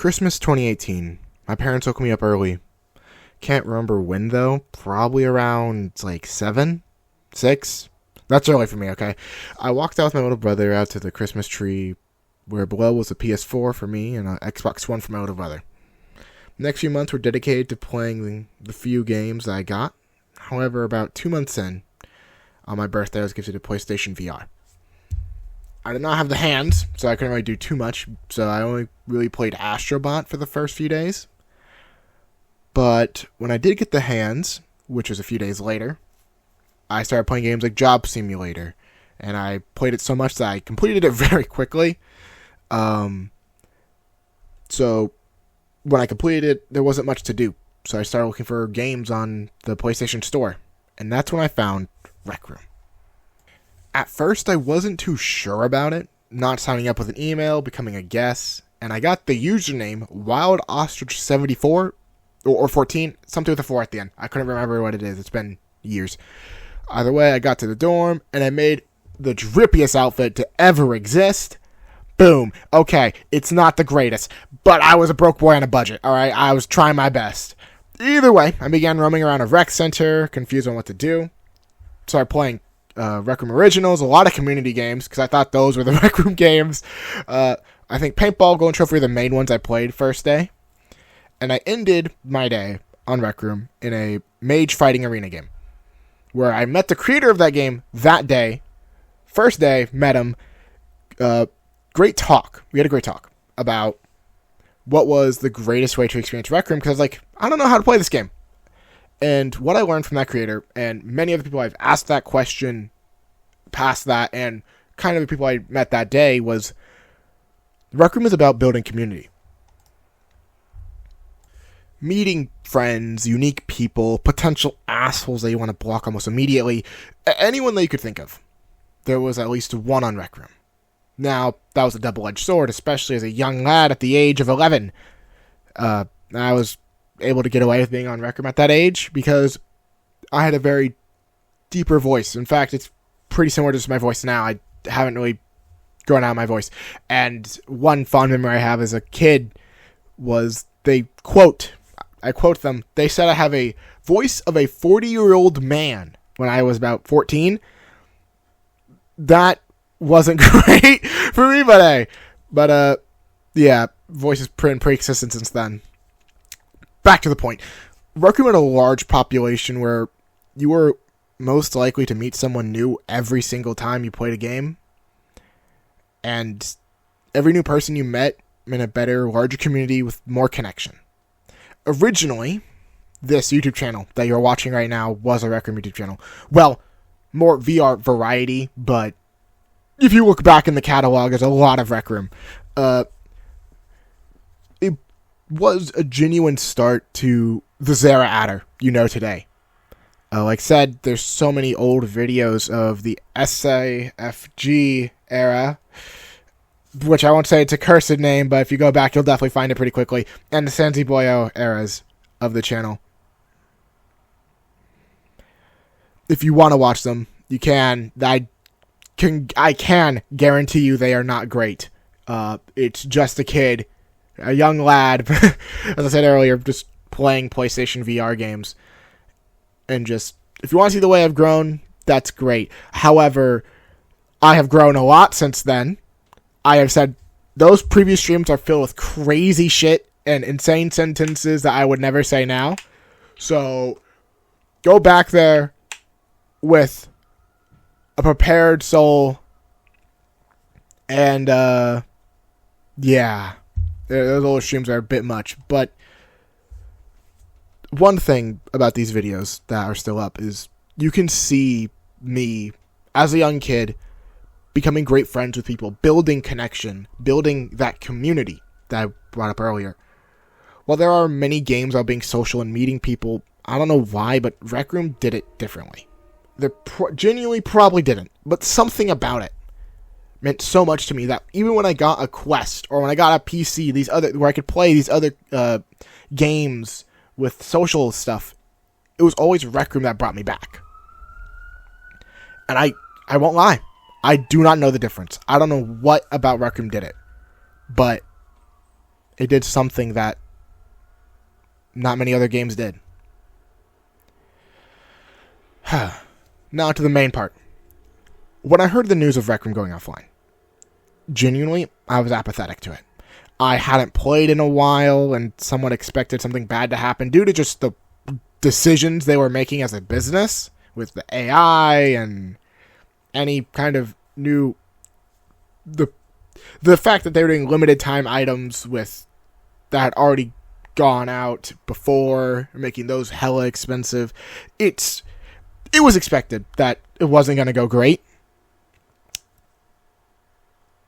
Christmas 2018. My parents woke me up early. Can't remember when though. Probably around like 7, 6. That's early for me, okay? I walked out with my little brother out to the Christmas tree where below was a PS4 for me and an Xbox One for my little brother. The next few months were dedicated to playing the few games I got. However, about 2 months in, on my birthday, I was gifted a PlayStation VR. I did not have the hands, so I couldn't really do too much. So I only really played Astrobot for the first few days. But when I did get the hands, which was a few days later, I started playing games like Job Simulator. And I played it so much that I completed it very quickly. So when I completed it, there wasn't much to do. So I started looking for games on the PlayStation Store. And that's when I found Rec Room. At first, I wasn't too sure about it, not signing up with an email, becoming a guest, and I got the username WildOstrich74, or 14, something with a 4 at the end. I couldn't remember what it is. It's been years. Either way, I got to the dorm, and I made the drippiest outfit to ever exist. Boom. Okay, it's not the greatest, but I was a broke boy on a budget, alright? I was trying my best. Either way, I began roaming around a rec center, confused on what to do. Started playing Rec Room Originals, a lot of community games, because I thought those were the Rec Room games. I think Paintball, Golden Trophy were the main ones I played first day. And I ended my day on Rec Room in a mage fighting arena game, where I met the creator of that game that day. First day, met him. Great talk. We had a great talk about what was the greatest way to experience Rec Room, because I was like, I don't know how to play this game. And what I learned from that creator, and many other people I've asked that question past that, and kind of the people I met that day, was Rec Room is about building community. Meeting friends, unique people, potential assholes that you want to block almost immediately. Anyone that you could think of. There was at least one on Rec Room. Now, that was a double-edged sword, especially as a young lad at the age of 11. I was able to get away with being on Rec Room at that age because I had a very deeper voice. In fact, it's pretty similar to my voice now. I haven't really grown out of my voice. And one fond memory I have as a kid was I quote them, they said I have a voice of a 40-year-old man when I was about 14. That wasn't great for me, but yeah, voice has been pretty consistent since then. Back to the point. Rec Room had a large population where you were most likely to meet someone new every single time you played a game. And every new person you met meant a better, larger community with more connection. Originally, this YouTube channel that you're watching right now was a Rec Room YouTube channel. Well, more VR variety, but if you look back in the catalog, there's a lot of Rec Room. It was a genuine start to the ZeraAter you know today. Like I said, there's so many old videos of the SAFG era, which I won't say it's a cursed name, but if you go back, you'll definitely find it pretty quickly, and the Sansi Boyo eras of the channel. If you want to watch them, you can. I can guarantee you they are not great. It's just a kid, a young lad, as I said earlier, just playing PlayStation VR games. And just, if you want to see the way I've grown, that's great. However, I have grown a lot since then. I have said those previous streams are filled with crazy shit and insane sentences that I would never say now. So, go back there with a prepared soul. And, yeah. Those old streams are a bit much. But one thing about these videos that are still up is you can see me, as a young kid, becoming great friends with people, building connection, building that community that I brought up earlier. While there are many games about being social and meeting people, I don't know why, but Rec Room did it differently. They genuinely probably didn't, but something about it meant so much to me that even when I got a Quest or when I got a PC, where I could play these other games with social stuff, it was always Rec Room that brought me back. And I won't lie, I do not know the difference. I don't know what about Rec Room did it, but it did something that not many other games did. Now to the main part. When I heard the news of Rec Room going offline, genuinely, I was apathetic to it. I hadn't played in a while, and somewhat expected something bad to happen due to just the decisions they were making as a business with the AI and any kind of new... The fact that they were doing limited time items with that had already gone out before, making those hella expensive. It was expected that it wasn't going to go great.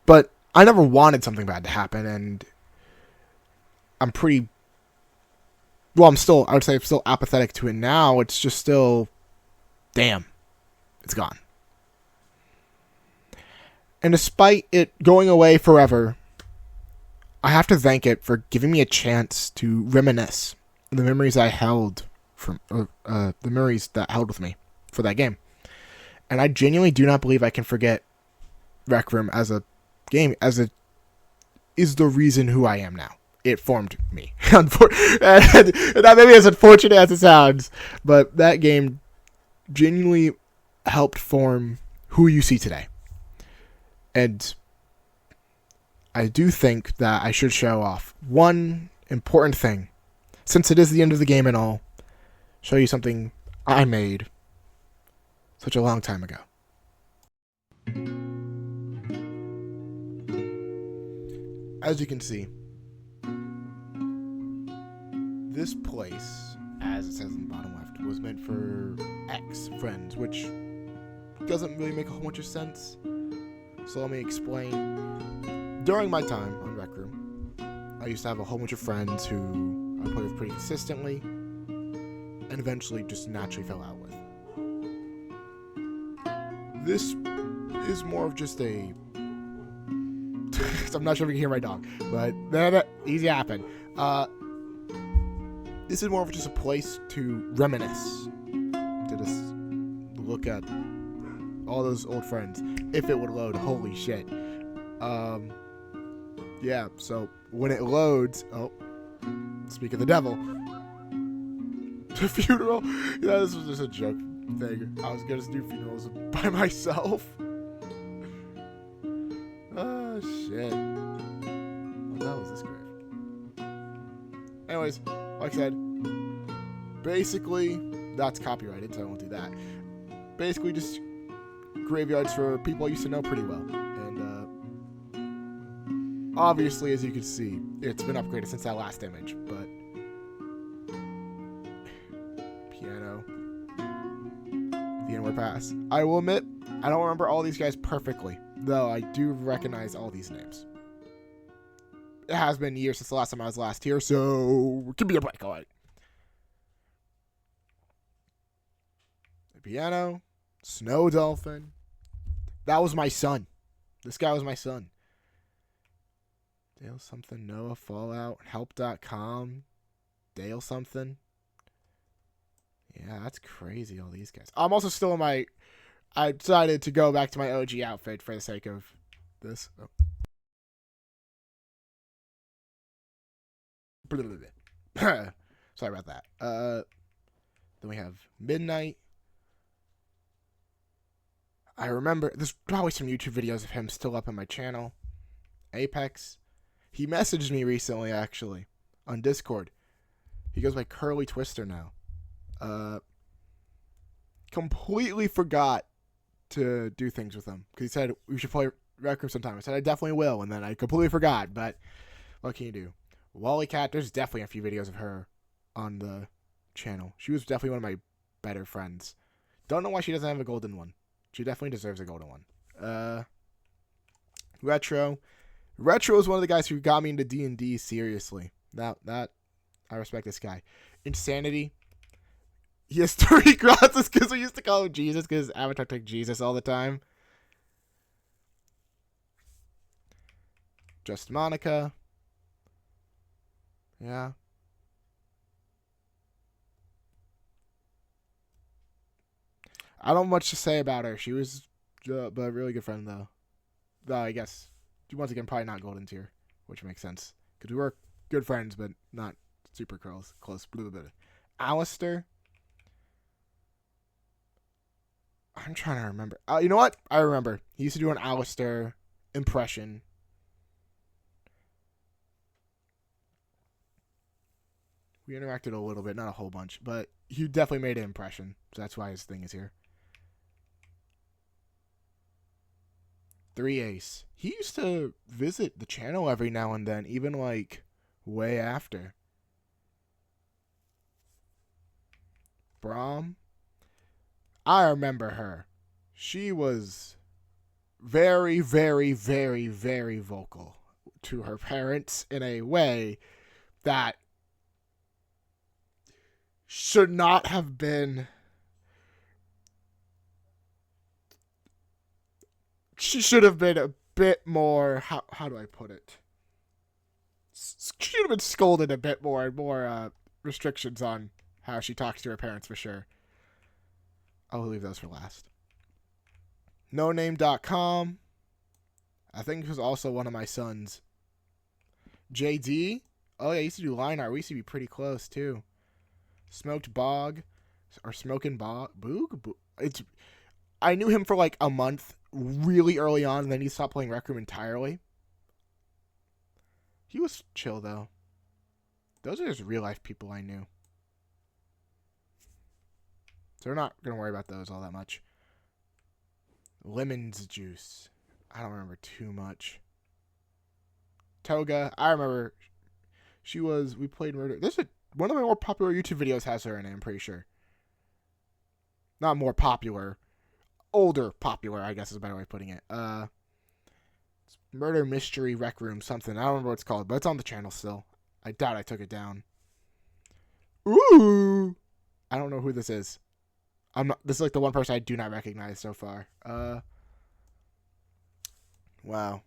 But I never wanted something bad to happen, and I would say I'm still apathetic to it now. It's just still, damn, it's gone. And despite it going away forever, I have to thank it for giving me a chance to reminisce the memories I held from the memories that held with me for that game. And I genuinely do not believe I can forget Rec Room as a game, is the reason who I am now. It formed me. And that maybe as unfortunate as it sounds, but that game genuinely helped form who you see today. And I do think that I should show off one important thing. Since it is the end of the game and all, show you something I made such a long time ago. As you can see, this place, as it says in the bottom left, was meant for ex-friends, which doesn't really make a whole bunch of sense. So let me explain. During my time on Rec Room, I used to have a whole bunch of friends who I played with pretty consistently, and eventually just naturally fell out with. This is more of just a... I'm not sure if you can hear my dog, but easy happen. This is more of just a place to reminisce, to just look at all those old friends. If it would load, holy shit. Yeah, so when it loads, speak of the devil, the funeral. Yeah, this was just a joke thing. I was gonna do funerals by myself. Oh shit. What the hell is this grave? Anyways, like I said, basically that's copyrighted, so I won't do that. Basically, just graveyards for people I used to know pretty well, and obviously, as you can see, it's been upgraded since that last image. But piano, VMware Pass. I will admit, I don't remember all these guys perfectly, though I do recognize all these names. It has been years since the last time I was last here, so give me a break, alright. The piano, Snow Dolphin. That was my son. This guy was my son. Dale something, Noah, Fallout, Help.com, Dale something. Yeah, that's crazy, all these guys. I'm also still in my... I decided to go back to my OG outfit for the sake of this. Oh. Sorry about that. Then we have Midnight. I remember, there's probably some YouTube videos of him still up on my channel. Apex. He messaged me recently, actually, on Discord. He goes by Curly Twister now. Completely forgot to do things with him, because he said we should play Rec Room sometime. I said I definitely will, and then I completely forgot, but what can you do? Wally Cat, there's definitely a few videos of her on the channel. She was definitely one of my better friends. Don't know why she doesn't have a golden one. She definitely deserves a golden one. Retro. Retro is one of the guys who got me into D&D seriously. That I respect this guy. Insanity. He has 3 crosses because we used to call him Jesus because Avatar took Jesus all the time. Just Monica. Yeah. I don't have much to say about her. She was but a really good friend, though. Though, I guess, once again, probably not golden tier, which makes sense. Because we were good friends, but not super close. Blah, blah, blah. Alistair. I'm trying to remember. You know what? I remember. He used to do an Alistair impression. We interacted a little bit, not a whole bunch, but he definitely made an impression. So that's why his thing is here. 3 Ace. He used to visit the channel every now and then, even like way after. Brahm. I remember her. She was very, very, very, very vocal to her parents in a way that should not have been. She should have been a bit more. How do I put it? She should have been scolded a bit more and more restrictions on how she talks to her parents for sure. I'll leave those for last. NoName.com. I think this was also one of my sons. JD. Oh yeah, I used to do line art. We used to be pretty close too. Smoked Bog. Or Smoking Bog. Boog? I knew him for like a month really early on, and then he stopped playing Rec Room entirely. He was chill though. Those are just real life people I knew. So we're not going to worry about those all that much. Lemon's Juice. I don't remember too much. Toga. I remember we played Murder. One of my more popular YouTube videos has her in it, I'm pretty sure. Not more popular. Older popular, I guess is a better way of putting it. It's Murder Mystery Rec Room something. I don't remember what it's called, but it's on the channel still. I doubt I took it down. Ooh! I don't know who this is. This is like the one person I do not recognize so far. Wow.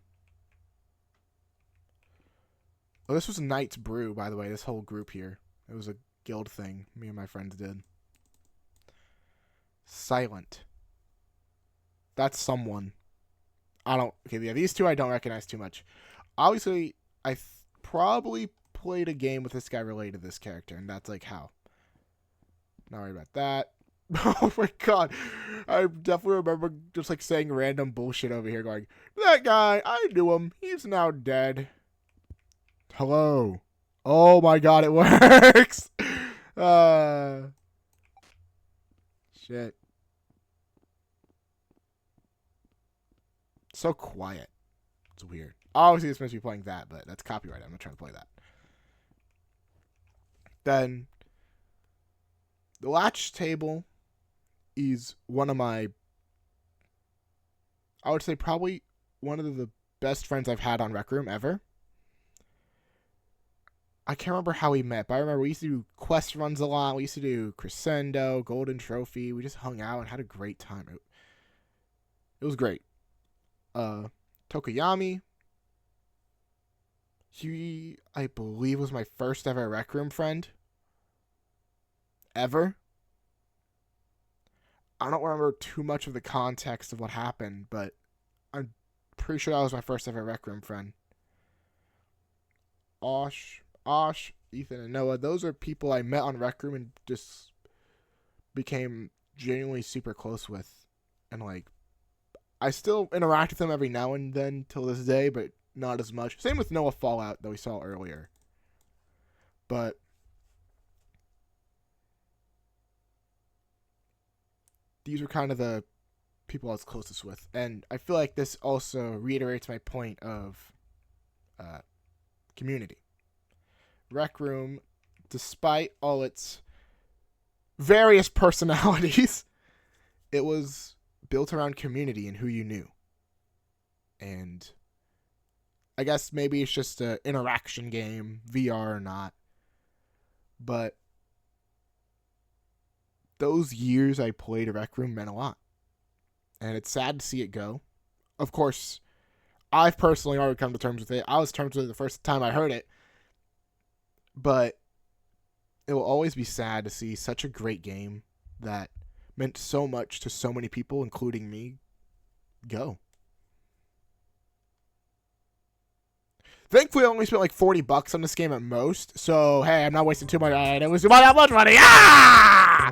Oh, this was Knight's Brew, by the way, this whole group here. It was a guild thing me and my friends did. Silent. That's someone. Okay, yeah, these two I don't recognize too much. Obviously, I probably played a game with this guy related to this character, and that's like how. Not worried about that. Oh my god. I definitely remember just like saying random bullshit over here going, that guy, I knew him. He's now dead. Hello. Oh my god, it works. Shit. So quiet. It's weird. Obviously, it's supposed to be playing that, but that's copyright. I'm not trying to play that. Then, the Latch Table is one of my, I would say probably one of the best friends I've had on Rec Room ever. I can't remember how we met, but I remember we used to do quest runs a lot. We used to do Crescendo, Golden Trophy. We just hung out and had a great time. It was great. Tokoyami. He, I believe, was my first ever Rec Room friend. Ever. I don't remember too much of the context of what happened, but I'm pretty sure that was my first ever Rec Room friend. Osh, Ethan, and Noah. Those are people I met on Rec Room and just became genuinely super close with. And like, I still interact with them every now and then till this day, but not as much. Same with Noah Fallout that we saw earlier. But these were kind of the people I was closest with. And I feel like this also reiterates my point of community. Rec Room, despite all its various personalities, it was built around community and who you knew. And I guess maybe it's just an interaction game, VR or not. But those years I played Rec Room meant a lot. And it's sad to see it go. Of course, I've personally already come to terms with it. I was terms with it the first time I heard it. But it will always be sad to see such a great game that meant so much to so many people, including me, go. Thankfully, I only spent like $40 on this game at most. So, hey, I'm not wasting too much. I didn't waste that much money. Ah!